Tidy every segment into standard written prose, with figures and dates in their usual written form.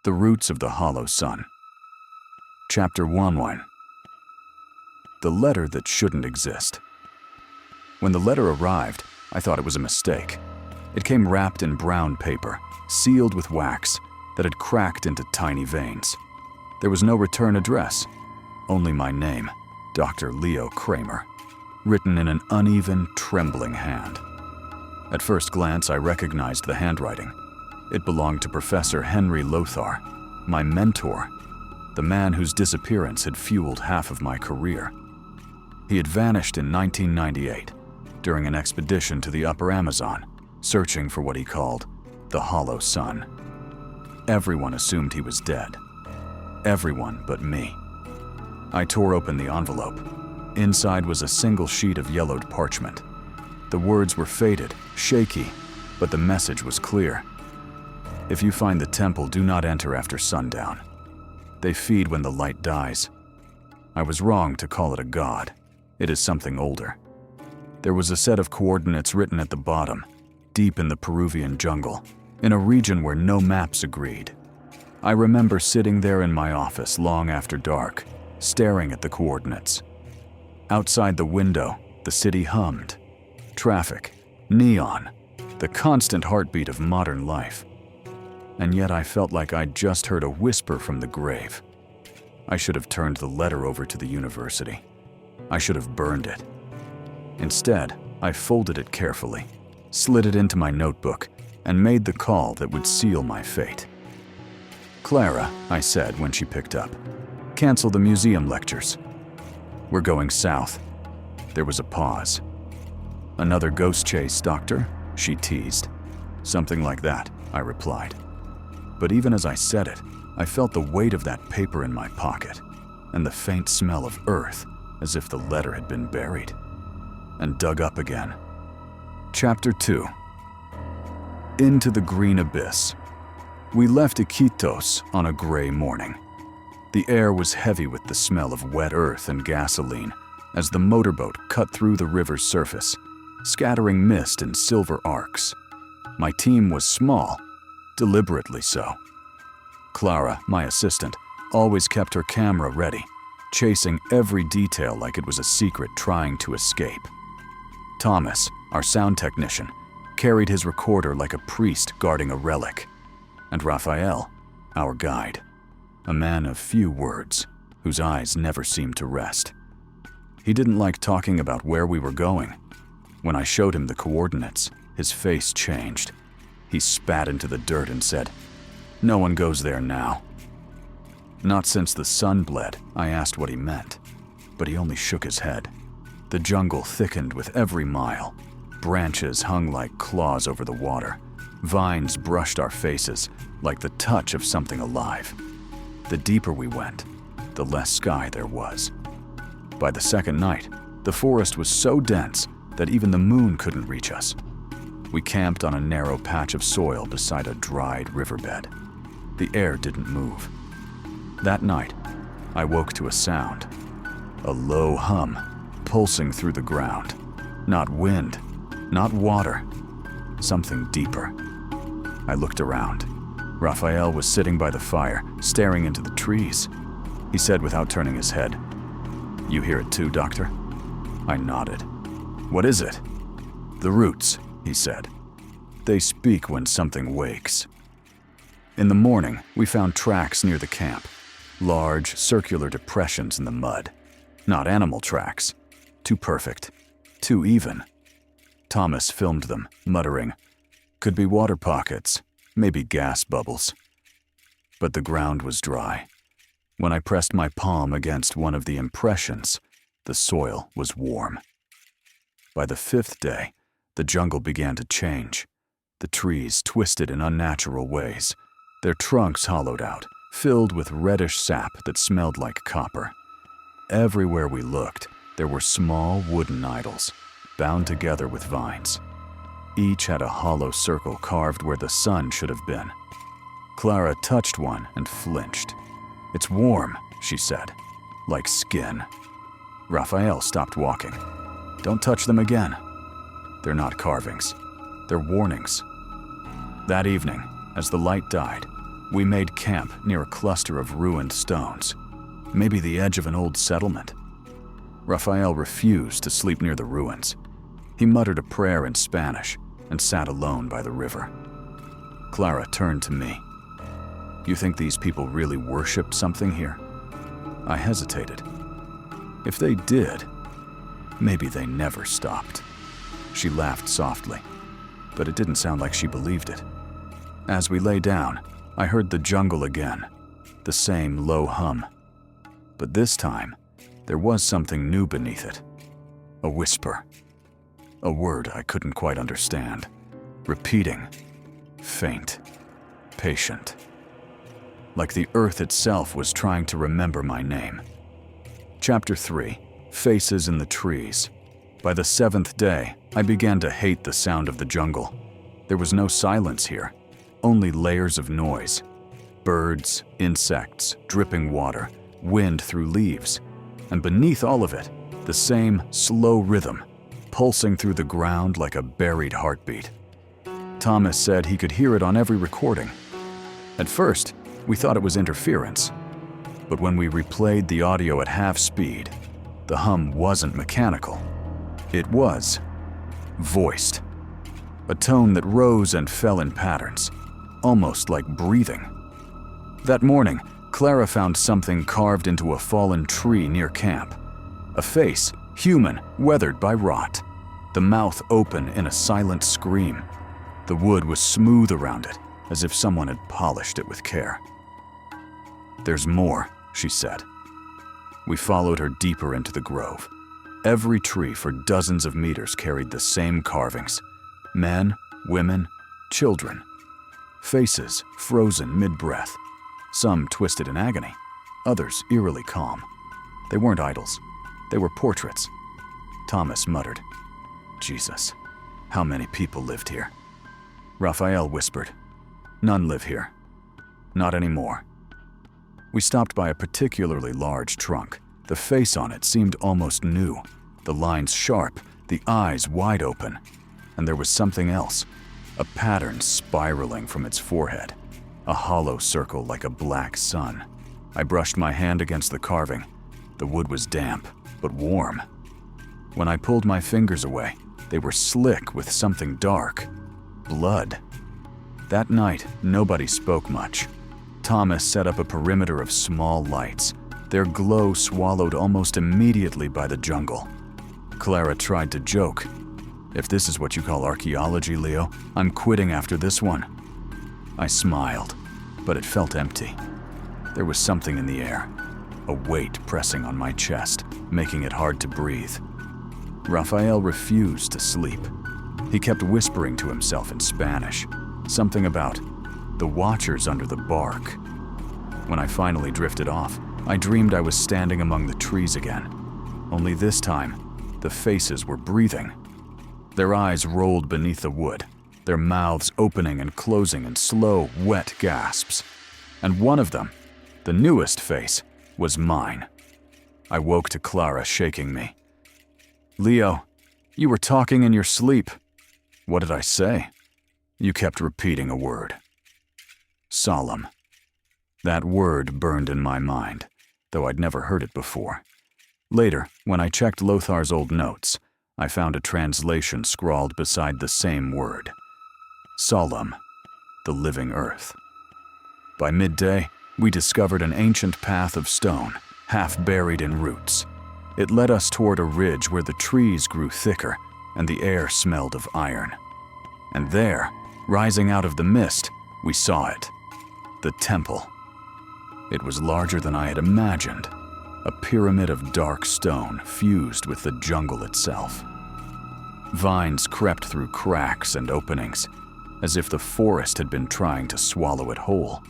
The Roots of the Hollow Sun. Chapter 1. The letter that shouldn't exist. When the letter arrived, I thought it was a mistake. It came wrapped in brown paper, sealed with wax that had cracked into tiny veins. There was no return address, only my name, Dr. Leo Kramer, written in an uneven, trembling hand. At first glance, I recognized the handwriting. It belonged to Professor Henry Lothar, my mentor, the man whose disappearance had fueled half of my career. He had vanished in 1998 during an expedition to the Upper Amazon, searching for what he called the Hollow Sun. Everyone assumed he was dead. Everyone but me. I tore open the envelope. Inside was a single sheet of yellowed parchment. The words were faded, shaky, but the message was clear. If you find the temple, do not enter after sundown. They feed when the light dies. I was wrong to call it a god. It is something older. There was a set of coordinates written at the bottom, deep in the Peruvian jungle, in a region where no maps agreed. I remember sitting there in my office long after dark, staring at the coordinates. Outside the window, the city hummed. Traffic, neon, the constant heartbeat of modern life. And yet I felt like I'd just heard a whisper from the grave. I should have turned the letter over to the university. I should have burned it. Instead, I folded it carefully, slid it into my notebook, and made the call that would seal my fate. "Clara," I said when she picked up, "cancel the museum lectures. We're going south." There was a pause. "Another ghost chase, Doctor?" she teased. "Something like that," I replied. But even as I said it, I felt the weight of that paper in my pocket, and the faint smell of earth, as if the letter had been buried and dug up again. Chapter 2. Into the green abyss. We left Iquitos on a gray morning. The air was heavy with the smell of wet earth and gasoline as the motorboat cut through the river's surface, scattering mist in silver arcs. My team was small, deliberately so. Clara, my assistant, always kept her camera ready, chasing every detail like it was a secret trying to escape. Thomas, our sound technician, carried his recorder like a priest guarding a relic. And Raphael, our guide, a man of few words, whose eyes never seemed to rest. He didn't like talking about where we were going. When I showed him the coordinates, his face changed. He spat into the dirt and said, "No one goes there now." Not since the sun bled, I asked what he meant, but he only shook his head. The jungle thickened with every mile. Branches hung like claws over the water. Vines brushed our faces like the touch of something alive. The deeper we went, the less sky there was. By the second night, the forest was so dense that even the moon couldn't reach us. We camped on a narrow patch of soil beside a dried riverbed. The air didn't move. That night, I woke to a sound. A low hum, pulsing through the ground. Not wind, not water, something deeper. I looked around. Raphael was sitting by the fire, staring into the trees. He said without turning his head, "You hear it too, Doctor?" I nodded. "What is it?" "The roots," he said. "They speak when something wakes." In the morning, we found tracks near the camp. Large, circular depressions in the mud. Not animal tracks. Too perfect. Too even. Thomas filmed them, muttering, "Could be water pockets, maybe gas bubbles." But the ground was dry. When I pressed my palm against one of the impressions, the soil was warm. By the fifth day, the jungle began to change. The trees twisted in unnatural ways, their trunks hollowed out, filled with reddish sap that smelled like copper. Everywhere we looked, there were small wooden idols, bound together with vines. Each had a hollow circle carved where the sun should have been. Clara touched one and flinched. "It's warm," she said, "like skin." Raphael stopped walking. "Don't touch them again." They're not carvings. They're warnings. That evening, as the light died, We made camp near a cluster of ruined stones, maybe the edge of an old settlement. Raphael refused to sleep near the ruins. He muttered a prayer in Spanish and sat alone by the river. Clara turned to me. "You think these people really worshipped something here?" I hesitated. If they did, maybe they never stopped. She laughed softly, but it didn't sound like she believed it. As we lay down, I heard the jungle again, the same low hum. But this time, there was something new beneath it. A whisper. A word I couldn't quite understand. Repeating. Faint. Patient. Like the earth itself was trying to remember my name. Chapter 3. Faces in the Trees. By the 7th day, I began to hate the sound of the jungle. There was no silence here, only layers of noise. Birds, insects, dripping water, wind through leaves. And beneath all of it, the same slow rhythm, pulsing through the ground like a buried heartbeat. Thomas said he could hear it on every recording. At first, we thought it was interference. But when we replayed the audio at half speed, the hum wasn't mechanical. It was voiced. A tone that rose and fell in patterns, almost like breathing. That morning, Clara found something carved into a fallen tree near camp. A face, human, weathered by rot. The mouth open in a silent scream. The wood was smooth around it, as if someone had polished it with care. "There's more," she said. We followed her deeper into the grove. Every tree for dozens of meters carried the same carvings. Men, women, children. Faces frozen mid-breath. Some twisted in agony, others eerily calm. They weren't idols. They were portraits. Thomas muttered, "Jesus, how many people lived here?" Raphael whispered, "None live here. Not anymore." We stopped by a particularly large trunk. The face on it seemed almost new, the lines sharp, the eyes wide open. And there was something else, a pattern spiraling from its forehead, a hollow circle like a black sun. I brushed my hand against the carving. The wood was damp, but warm. When I pulled my fingers away, they were slick with something dark. Blood. That night, nobody spoke much. Thomas set up a perimeter of small lights, their glow swallowed almost immediately by the jungle. Clara tried to joke. "If this is what you call archaeology, Leo, I'm quitting after this one." I smiled, but it felt empty. There was something in the air, a weight pressing on my chest, making it hard to breathe. Raphael refused to sleep. He kept whispering to himself in Spanish, something about the watchers under the bark. When I finally drifted off, I dreamed I was standing among the trees again. Only this time, the faces were breathing. Their eyes rolled beneath the wood, their mouths opening and closing in slow, wet gasps. And one of them, the newest face, was mine. I woke to Clara shaking me. "Leo, you were talking in your sleep." "What did I say?" "You kept repeating a word." Solemn. That word burned in my mind, though I'd never heard it before. Later, when I checked Lothar's old notes, I found a translation scrawled beside the same word. Solemn, the living earth. By midday, we discovered an ancient path of stone, half buried in roots. It led us toward a ridge where the trees grew thicker and the air smelled of iron. And there, rising out of the mist, we saw it. The temple. It was larger than I had imagined, a pyramid of dark stone fused with the jungle itself. Vines crept through cracks and openings, as if the forest had been trying to swallow it whole.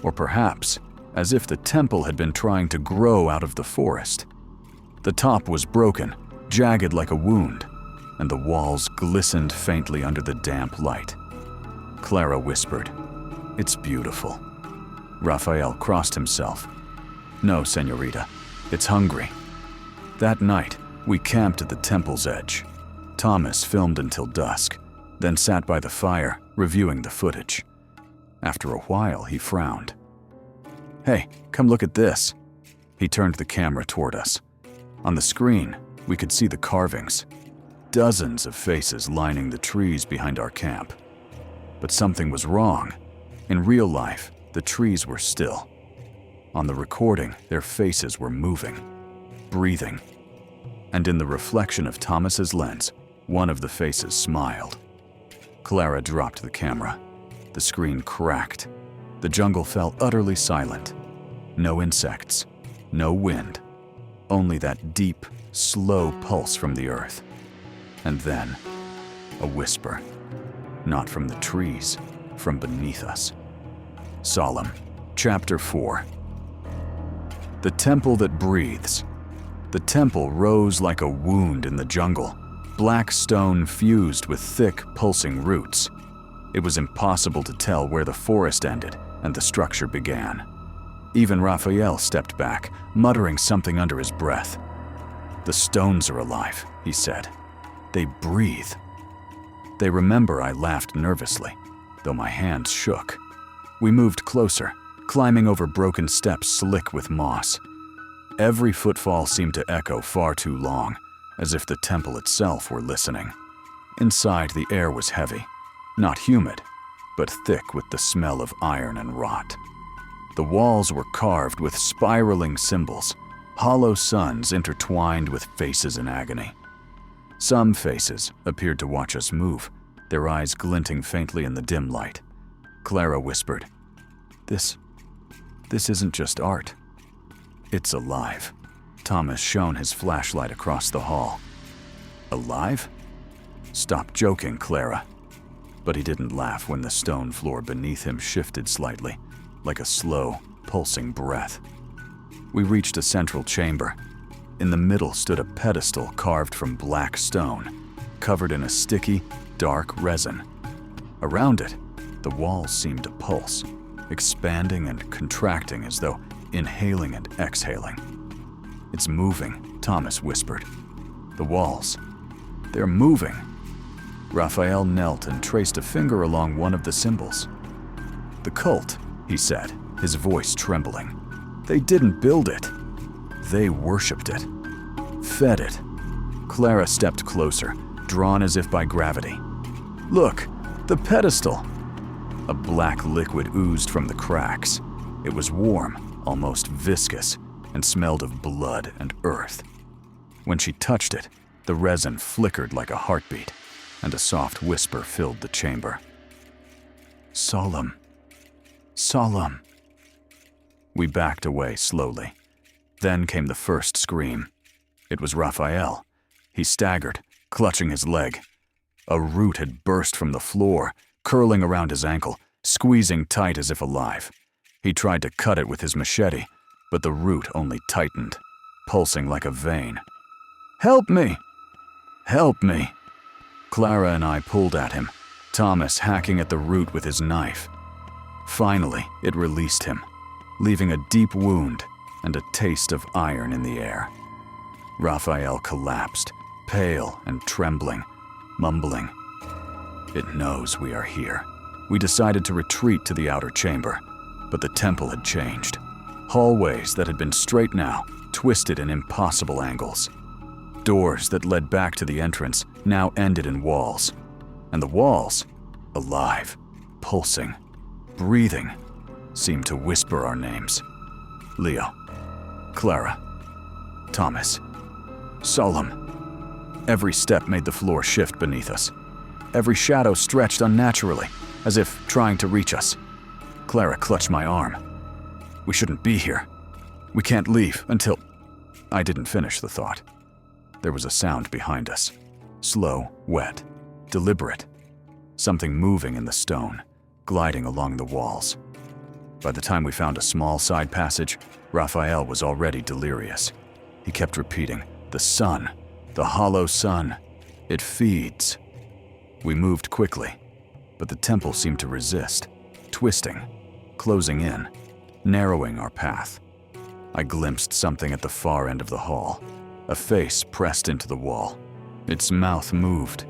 Or perhaps, as if the temple had been trying to grow out of the forest. The top was broken, jagged like a wound, and the walls glistened faintly under the damp light. Clara whispered, "It's beautiful." Raphael crossed himself. "No, señorita, it's hungry." That night, we camped at the temple's edge. Thomas filmed until dusk, then sat by the fire, reviewing the footage. After a while, he frowned. "Hey, come look at this." He turned the camera toward us. On the screen, we could see the carvings. Dozens of faces lining the trees behind our camp. But something was wrong. In real life, the trees were still. On the recording, their faces were moving, breathing. And in the reflection of Thomas's lens, one of the faces smiled. Clara dropped the camera. The screen cracked. The jungle fell utterly silent. No insects, no wind, only that deep, slow pulse from the earth. And then, a whisper. Not from the trees, from beneath us. Solemn. Chapter 4. The temple that breathes. The temple rose like a wound in the jungle, black stone fused with thick, pulsing roots. It was impossible to tell where the forest ended and the structure began. Even Raphael stepped back, muttering something under his breath. "The stones are alive," he said. "They breathe." They remember I laughed nervously, though my hands shook. We moved closer, climbing over broken steps slick with moss. Every footfall seemed to echo far too long, as if the temple itself were listening. Inside, the air was heavy, not humid, but thick with the smell of iron and rot. The walls were carved with spiraling symbols, hollow suns intertwined with faces in agony. Some faces appeared to watch us move, their eyes glinting faintly in the dim light. Clara whispered, This isn't just art. It's alive." Thomas shone his flashlight across the hall. "Alive? Stop joking, Clara." But he didn't laugh when the stone floor beneath him shifted slightly, like a slow, pulsing breath. We reached a central chamber. In the middle stood a pedestal carved from black stone, covered in a sticky, dark resin. Around it, the walls seemed to pulse, expanding and contracting as though inhaling and exhaling. "It's moving," Thomas whispered. "The walls. They're moving." Raphael knelt and traced a finger along one of the symbols. "The cult," he said, his voice trembling. "They didn't build it. They worshipped it. Fed it." Clara stepped closer, drawn as if by gravity. "Look, the pedestal!" A black liquid oozed from the cracks. It was warm, almost viscous, and smelled of blood and earth. When she touched it, the resin flickered like a heartbeat, and a soft whisper filled the chamber. "Solemn. Solemn." We backed away slowly. Then came the first scream. It was Raphael. He staggered, clutching his leg. A root had burst from the floor, curling around his ankle, squeezing tight as if alive. He tried to cut it with his machete, but the root only tightened, pulsing like a vein. "Help me! Help me!" Clara and I pulled at him, Thomas hacking at the root with his knife. Finally, it released him, leaving a deep wound and a taste of iron in the air. Raphael collapsed, pale and trembling, mumbling, "It knows we are here." We decided to retreat to the outer chamber, but the temple had changed. Hallways that had been straight now twisted in impossible angles. Doors that led back to the entrance now ended in walls. And the walls, alive, pulsing, breathing, seemed to whisper our names. Leo, Clara, Thomas, Solemn. Every step made the floor shift beneath us. Every shadow stretched unnaturally, as if trying to reach us. Clara clutched my arm. "We shouldn't be here. We can't leave until—" I didn't finish the thought. There was a sound behind us. Slow, wet, deliberate. Something moving in the stone, gliding along the walls. By the time we found a small side passage, Raphael was already delirious. He kept repeating, "The sun, the hollow sun, it feeds." We moved quickly, but the temple seemed to resist, twisting, closing in, narrowing our path. I glimpsed something at the far end of the hall, a face pressed into the wall. Its mouth moved,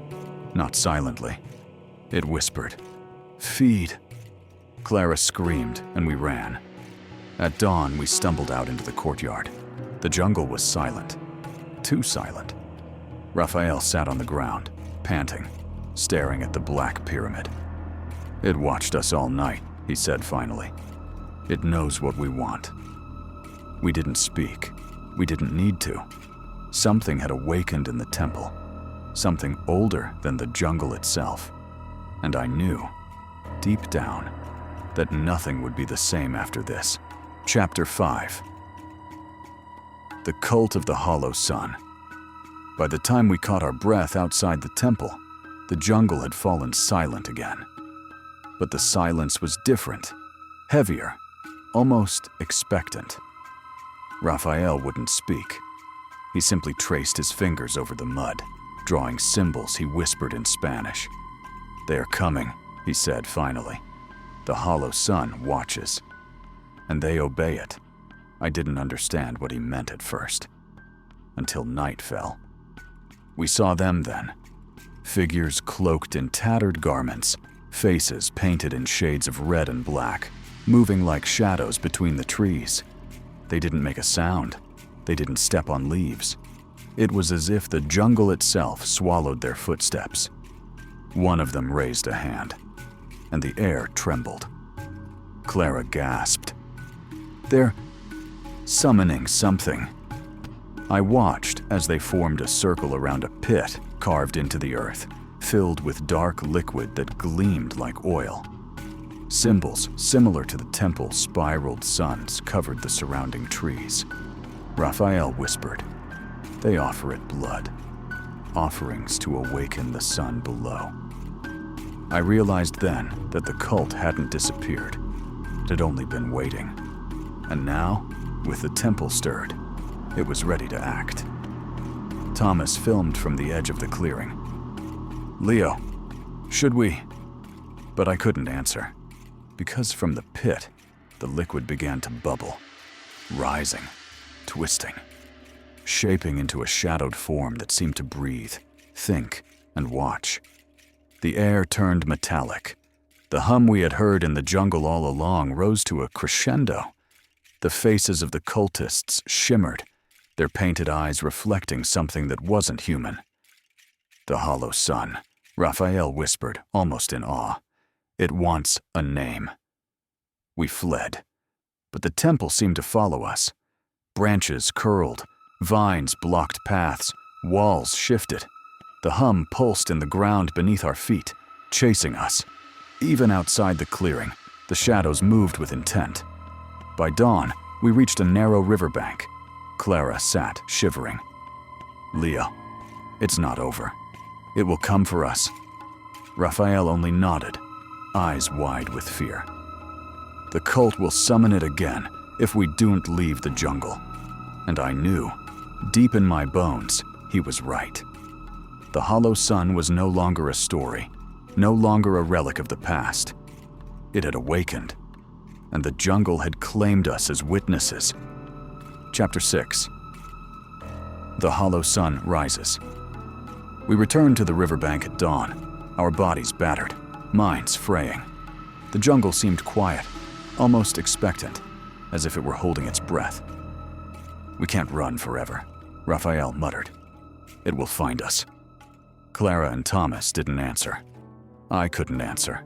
not silently. It whispered, "Feed, Clara screamed, and we ran. At dawn, we stumbled out into the courtyard. The jungle was silent. Too silent. Raphael sat on the ground, panting, staring at the black pyramid. "It watched us all night," he said finally. "It knows what we want." We didn't speak. We didn't need to. Something had awakened in the temple. Something older than the jungle itself. And I knew, deep down, that nothing would be the same after this. Chapter 5. The Cult of the Hollow Sun. By the time we caught our breath outside the temple, the jungle had fallen silent again. But the silence was different, heavier, almost expectant. Raphael wouldn't speak. He simply traced his fingers over the mud, drawing symbols he whispered in Spanish. "They are coming," he said finally. "The Hollow Sun watches." And they obey it. I didn't understand what he meant at first. Until night fell. We saw them then. Figures cloaked in tattered garments, faces painted in shades of red and black, moving like shadows between the trees. They didn't make a sound. They didn't step on leaves. It was as if the jungle itself swallowed their footsteps. One of them raised a hand, and the air trembled. Clara gasped. "They're summoning something." I watched as they formed a circle around a pit carved into the earth, filled with dark liquid that gleamed like oil. Symbols similar to the temple's spiraled suns covered the surrounding trees. Raphael whispered, "They offer it blood, offerings to awaken the sun below." I realized then that the cult hadn't disappeared. It had only been waiting. And now, with the temple stirred, it was ready to act. Thomas filmed from the edge of the clearing. "Leo, should we?" But I couldn't answer, because from the pit, the liquid began to bubble, rising, twisting, shaping into a shadowed form that seemed to breathe, think, and watch. The air turned metallic. The hum we had heard in the jungle all along rose to a crescendo. The faces of the cultists shimmered, their painted eyes reflecting something that wasn't human. "The Hollow Sun," Raphael whispered, almost in awe. "It wants a name." We fled, but the temple seemed to follow us. Branches curled, vines blocked paths, walls shifted. The hum pulsed in the ground beneath our feet, chasing us. Even outside the clearing, the shadows moved with intent. By dawn, we reached a narrow riverbank. Clara sat, shivering. "Leo, it's not over. It will come for us." Raphael only nodded, eyes wide with fear. "The cult will summon it again if we don't leave the jungle." And I knew, deep in my bones, he was right. The Hollow Sun was no longer a story, no longer a relic of the past. It had awakened, and the jungle had claimed us as witnesses. Chapter 6. The Hollow Sun rises. We returned to the riverbank at dawn, our bodies battered, minds fraying. The jungle seemed quiet, almost expectant, as if it were holding its breath. "We can't run forever," Raphael muttered. "It will find us." Clara and Thomas didn't answer. I couldn't answer,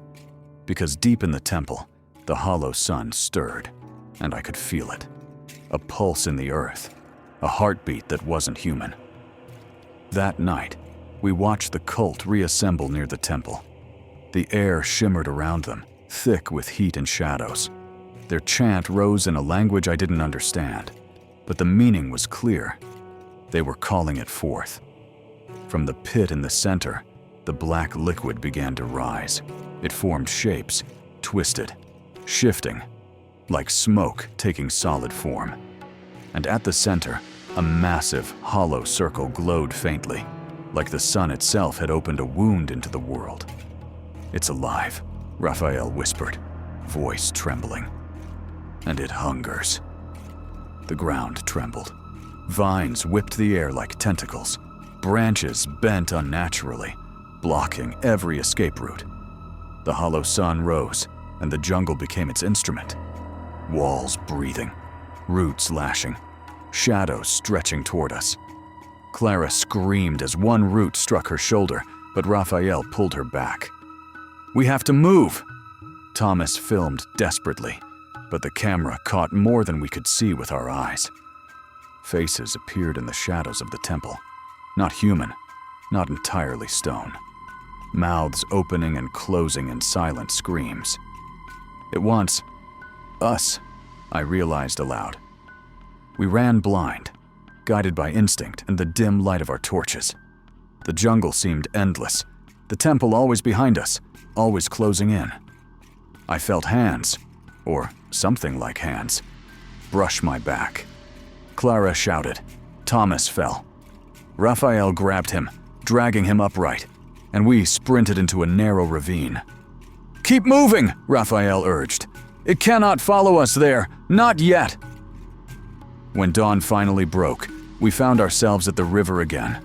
because deep in the temple, the Hollow Sun stirred, and I could feel it. A pulse in the earth, a heartbeat that wasn't human. That night, we watched the cult reassemble near the temple. The air shimmered around them, thick with heat and shadows. Their chant rose in a language I didn't understand, but the meaning was clear. They were calling it forth. From the pit in the center, the black liquid began to rise. It formed shapes, twisted, shifting, like smoke taking solid form. And at the center, a massive, hollow circle glowed faintly, like the sun itself had opened a wound into the world. "It's alive," Raphael whispered, voice trembling. "And it hungers." The ground trembled. Vines whipped the air like tentacles. Branches bent unnaturally, blocking every escape route. The Hollow Sun rose, and the jungle became its instrument. Walls breathing, roots lashing, shadows stretching toward us. Clara screamed as one root struck her shoulder, but Raphael pulled her back. "We have to move!" Thomas filmed desperately, but the camera caught more than we could see with our eyes. Faces appeared in the shadows of the temple. Not human, not entirely stone. Mouths opening and closing in silent screams. It was us, I realized aloud. We ran blind, guided by instinct and the dim light of our torches. The jungle seemed endless, the temple always behind us, always closing in. I felt hands, or something like hands, brush my back. Clara shouted. Thomas fell. Raphael grabbed him, dragging him upright, and we sprinted into a narrow ravine. "Keep moving," Raphael urged. "It cannot follow us there, not yet." When dawn finally broke, we found ourselves at the river again.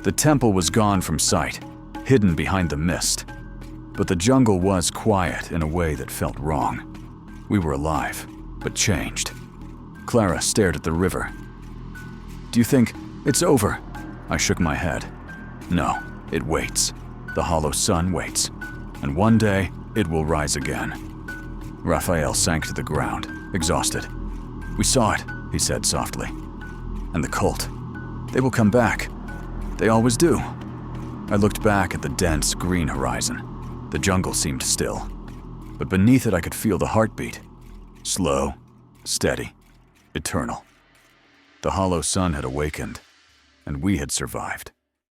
The temple was gone from sight, hidden behind the mist. But the jungle was quiet in a way that felt wrong. We were alive, but changed. Clara stared at the river. "Do you think it's over?" I shook my head. "No, it waits. The hollow sun waits. And one day, it will rise again." Raphael sank to the ground, exhausted. "We saw it," he said softly. "And the cult. They will come back. They always do." I looked back at the dense green horizon. The jungle seemed still, but beneath it I could feel the heartbeat. Slow, steady, eternal. The hollow sun had awakened, and we had survived.